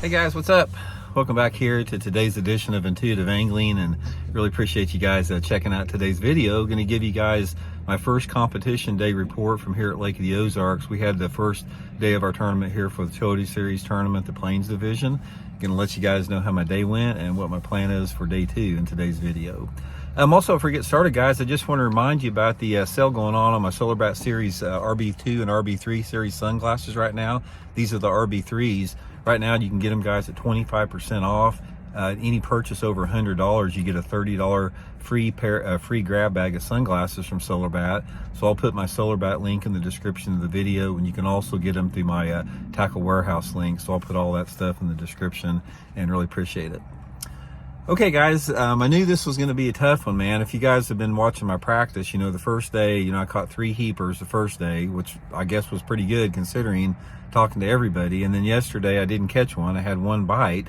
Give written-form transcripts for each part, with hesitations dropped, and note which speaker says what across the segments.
Speaker 1: Hey guys, what's up? Welcome back here to today's edition of Intuitive Angling, and really appreciate you guys checking out today's video. Going to give you guys my first competition day report from here at Lake of the Ozarks. We had the first day of our tournament here for the Chody Series tournament, the Plains Division. Going to let you guys know how my day went and what my plan is for day 2 in today's video. Also, before we get started, guys, I just want to remind you about the sale going on my SolarBat Series RB2 and RB3 series sunglasses right now. These are the RB3s. Right now, you can get them, guys, at 25% off. Any purchase over $100, you get a $30 free grab bag of sunglasses from SolarBat. So I'll put my SolarBat link in the description of the video, and you can also get them through my Tackle Warehouse link. So I'll put all that stuff in the description, and really appreciate it. Okay, guys, I knew this was going to be a tough one, man. If you guys have been watching my practice, the first day, I caught 3 heapers the first day, which I guess was pretty good considering talking to everybody. And then yesterday I didn't catch one. I had 1 bite.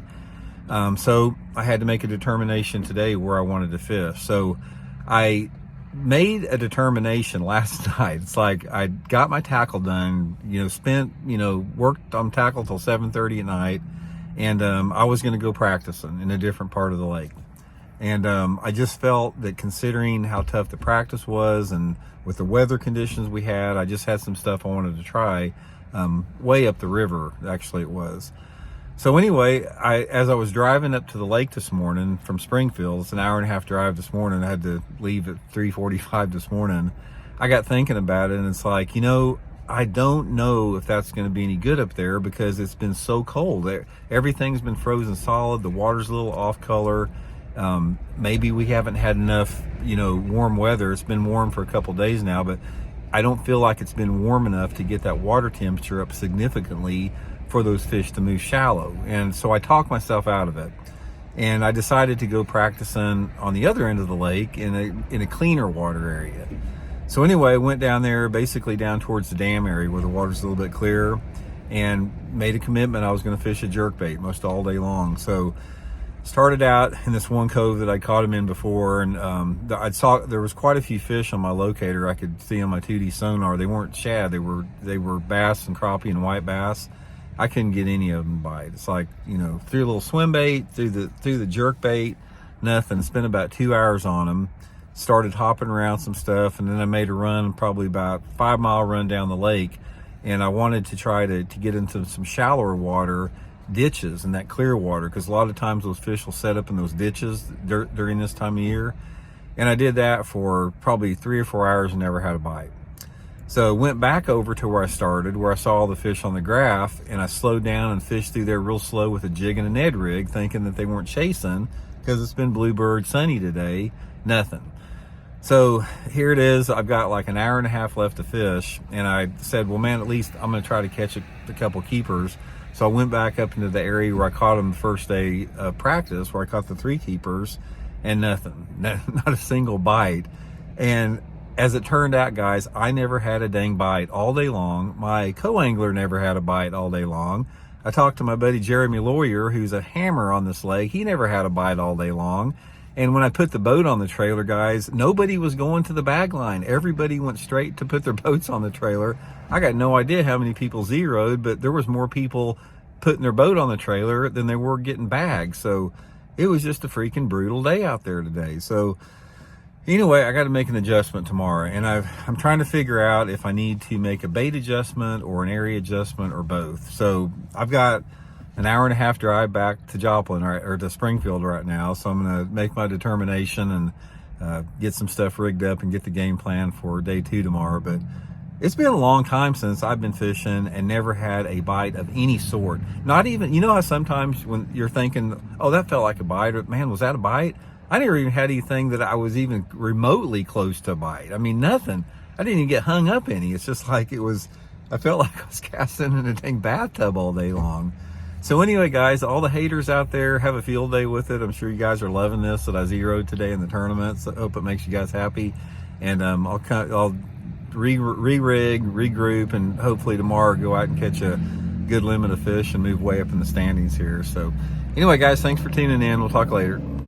Speaker 1: So I had to make a determination today where I wanted to fish. So I made a determination last night. It's like I got my tackle done, worked on tackle till 7:30 at night. And I was going to go practicing in a different part of the lake. And I just felt that considering how tough the practice was and with the weather conditions we had, I just had some stuff I wanted to try way up the river, actually it was. So anyway, as I was driving up to the lake this morning from Springfield, it's an hour-and-a-half drive this morning. I had to leave at 3:45 this morning. I got thinking about it, and it's like, I don't know if that's going to be any good up there because it's been so cold. Everything's been frozen solid. The water's a little off color. Maybe we haven't had enough, warm weather. It's been warm for a couple days now, but I don't feel like it's been warm enough to get that water temperature up significantly for those fish to move shallow. And so I talked myself out of it. And I decided to go practicing on the other end of the lake in a cleaner water area. So anyway, I went down there, basically down towards the dam area where the water's a little bit clearer, and made a commitment I was going to fish a jerkbait most all day long. So started out in this one cove that I caught him in before, and I saw there was quite a few fish on my locator. I could see on my 2D sonar. They weren't shad. They were bass and crappie and white bass. I couldn't get any of them to bite. It's like, threw a little swim bait, threw the jerk bait, nothing. Spent about 2 hours on them. Started hopping around some stuff, and then I made a run, probably about 5-mile run down the lake, and I wanted to try to get into some shallower water ditches and that clear water, because a lot of times those fish will set up in those ditches during this time of year. And I did that for probably 3 or 4 hours and never had a bite. So I went back over to where I started, where I saw all the fish on the graph, and I slowed down and fished through there real slow with a jig and a Ned rig, thinking that they weren't chasing because it's been bluebird sunny today. Nothing. So here it is. I've got like an hour-and-a-half left to fish, and I said, well, man, at least I'm going to try to catch a couple keepers. So I went back up into the area where I caught them the first day of practice, where I caught the 3 keepers, and nothing, not a single bite. And as it turned out, guys, I never had a dang bite all day long. My co-angler never had a bite all day long. I talked to my buddy Jeremy Lawyer, who's a hammer on this lake. He never had a bite all day long. And when I put the boat on the trailer, guys, nobody was going to the bag line. Everybody went straight to put their boats on the trailer. I got no idea how many people zeroed, but there was more people putting their boat on the trailer than they were getting bags. So it was just a freaking brutal day out there today. So anyway, I got to make an adjustment tomorrow, and I'm trying to figure out if I need to make a bait adjustment or an area adjustment or both. So I've got an hour-and-a-half drive back to Joplin, or to Springfield right now. So I'm going to make my determination and get some stuff rigged up and get the game plan for day 2 tomorrow. But it's been a long time since I've been fishing and never had a bite of any sort. Not even, how sometimes when you're thinking, oh, that felt like a bite, or man, was that a bite? I never even had anything that I was even remotely close to a bite. I mean, nothing. I didn't even get hung up any. It's just like I felt like I was casting in a dang bathtub all day long. So anyway, guys, all the haters out there, have a field day with it. I'm sure you guys are loving this that I zeroed today in the tournament. So I hope it makes you guys happy. And I'll re-rig, regroup, and hopefully tomorrow go out and catch a good limit of fish and move way up in the standings here. So anyway, guys, thanks for tuning in. We'll talk later.